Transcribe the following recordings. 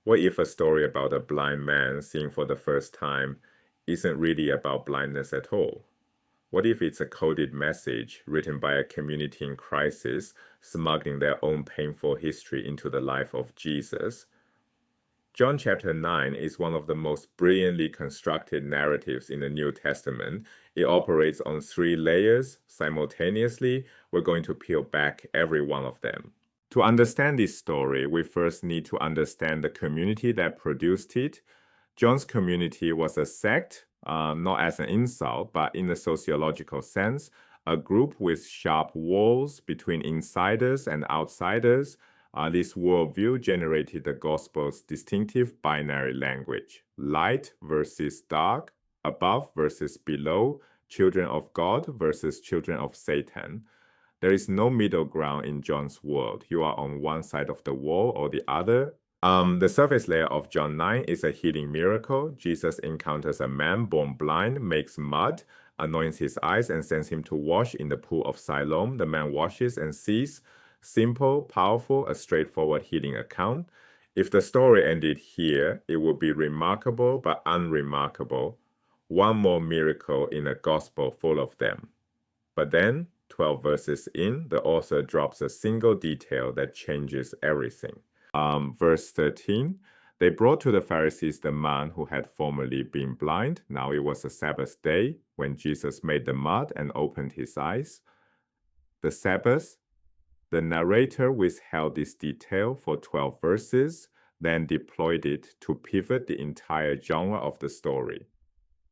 What if a story about a blind man seeing for the first time isn't really about blindness at all? What if it's a coded message written by a community in crisis, smuggling their own painful history into the life of Jesus? John chapter 9 is one of the most brilliantly constructed narratives in the New Testament. It operates on three layers simultaneously. We're going to peel back every one of them. To understand this story, we first need to understand the community that produced it. John's community was a sect, not as an insult, but in the sociological sense, a group with sharp walls between insiders and outsiders. This worldview generated the gospel's distinctive binary language: light versus dark, above versus below, children of God versus children of Satan. There is no middle ground in John's world. You are on one side of the wall or the other. The surface layer of John 9 is a healing miracle. Jesus encounters a man born blind, makes mud, anoints his eyes, and sends him to wash in the pool of Siloam. The man washes and sees. Simple, powerful, a straightforward healing account. If the story ended here, it would be remarkable but unremarkable. One more miracle in a gospel full of them. But then, 12 verses in, the author drops a single detail that changes everything. Verse 13, they brought to the Pharisees the man who had formerly been blind. Now it was a Sabbath day when Jesus made the mud and opened his eyes. The Sabbath, the narrator withheld this detail for 12 verses, then deployed it to pivot the entire genre of the story.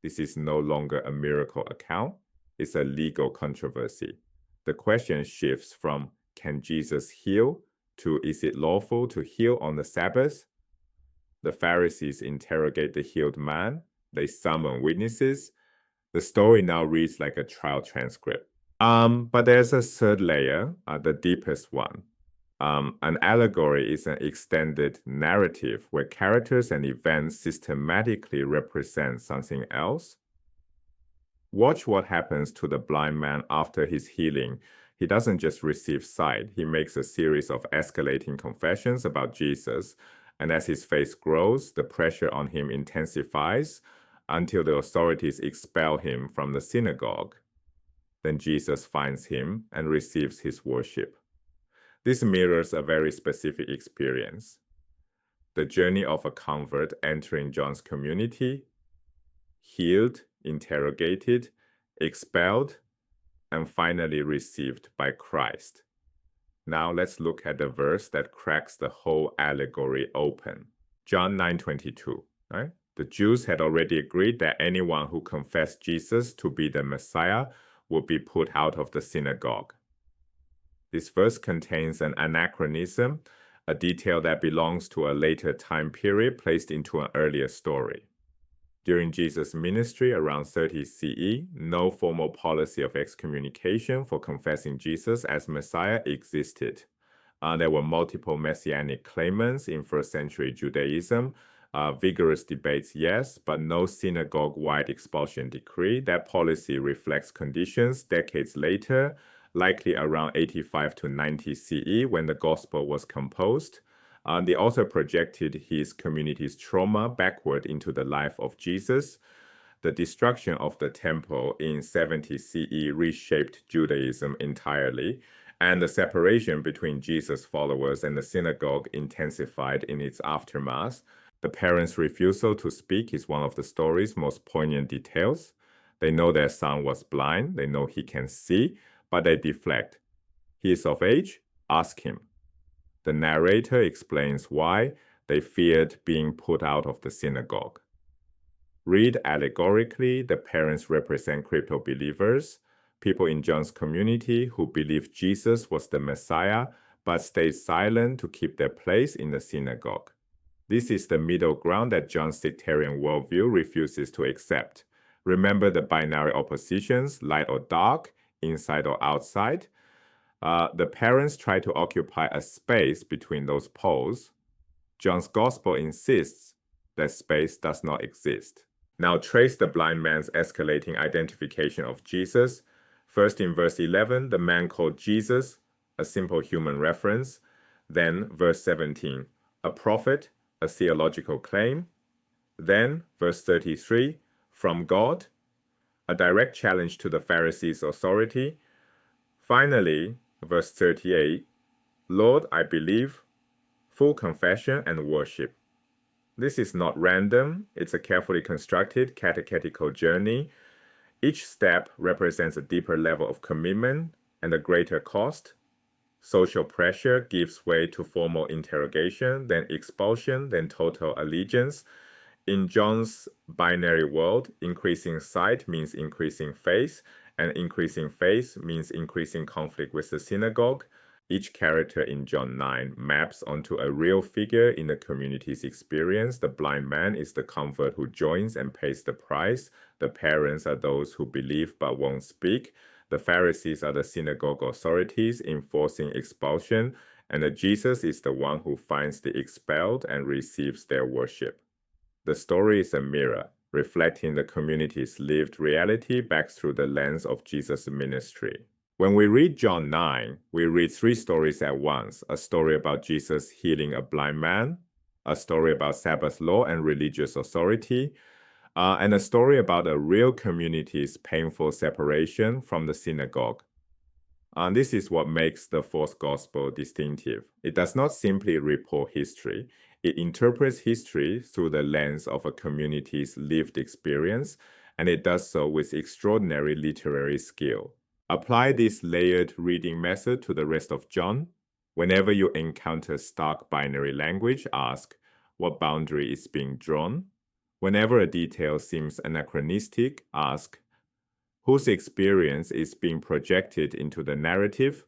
This is no longer a miracle account, it's a legal controversy. The question shifts from, can Jesus heal, to, is it lawful to heal on the Sabbath? The Pharisees interrogate the healed man. They summon witnesses. The story now reads like a trial transcript. But there's a third layer, the deepest one. An allegory is an extended narrative where characters and events systematically represent something else. Watch what happens to the blind man after his healing. He doesn't just receive sight, he makes a series of escalating confessions about Jesus, and as his faith grows, the pressure on him intensifies until the authorities expel him from the synagogue. Then Jesus finds him and receives his worship. This mirrors a very specific experience: the journey of a convert entering John's community, healed, interrogated, expelled, and finally received by Christ. Now let's look at the verse that cracks the whole allegory open. John 9:22, right? The Jews had already agreed that anyone who confessed Jesus to be the Messiah would be put out of the synagogue. This verse contains an anachronism, a detail that belongs to a later time period placed into an earlier story. During Jesus' ministry around 30 CE, no formal policy of excommunication for confessing Jesus as Messiah existed. There were multiple messianic claimants in first century Judaism. Vigorous debates, yes, but no synagogue-wide expulsion decree. That policy reflects conditions decades later, likely around 85 to 90 CE when the gospel was composed. The author projected his community's trauma backward into the life of Jesus. The destruction of the temple in 70 CE reshaped Judaism entirely, and the separation between Jesus' followers and the synagogue intensified in its aftermath. The parents' refusal to speak is one of the story's most poignant details. They know their son was blind, they know he can see, but they deflect. He is of age? Ask him. The narrator explains why they feared being put out of the synagogue. Read allegorically, the parents represent crypto believers, people in John's community who believed Jesus was the Messiah but stayed silent to keep their place in the synagogue. This is the middle ground that John's sectarian worldview refuses to accept. Remember the binary oppositions, light or dark, inside or outside? The parents try to occupy a space between those poles. John's gospel insists that space does not exist. Now trace the blind man's escalating identification of Jesus. First in verse 11, the man called Jesus, a simple human reference. Then verse 17, a prophet, a theological claim. Then, verse 33, from God, a direct challenge to the Pharisees' authority. Finally, verse 38, Lord, I believe, full confession and worship. This is not random, it's a carefully constructed catechetical journey. Each step represents a deeper level of commitment and a greater cost. Social pressure gives way to formal interrogation, then expulsion, then total allegiance. In John's binary world, increasing sight means increasing faith, and increasing faith means increasing conflict with the synagogue. Each character in John 9 maps onto a real figure in the community's experience. The blind man is the convert who joins and pays the price. The parents are those who believe but won't speak. The Pharisees are the synagogue authorities enforcing expulsion. And Jesus is the one who finds the expelled and receives their worship. The story is a mirror, reflecting the community's lived reality back through the lens of Jesus' ministry. When we read John 9, we read three stories at once: a story about Jesus healing a blind man, a story about Sabbath law and religious authority, and a story about a real community's painful separation from the synagogue. This is what makes the fourth gospel distinctive. It does not simply report history. It interprets history through the lens of a community's lived experience, and it does so with extraordinary literary skill. Apply this layered reading method to the rest of John. Whenever you encounter stark binary language, ask, what boundary is being drawn? Whenever a detail seems anachronistic, ask, whose experience is being projected into the narrative?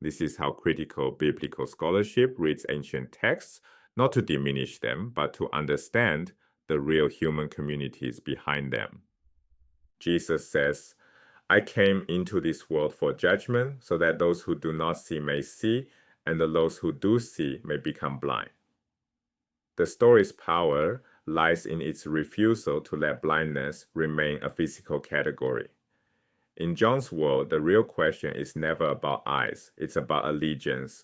This is how critical biblical scholarship reads ancient texts, not to diminish them, but to understand the real human communities behind them. Jesus says, I came into this world for judgment, so that those who do not see may see, and those who do see may become blind. The story's power lies in its refusal to let blindness remain a physical category. In John's world, the real question is never about eyes, it's about allegiance.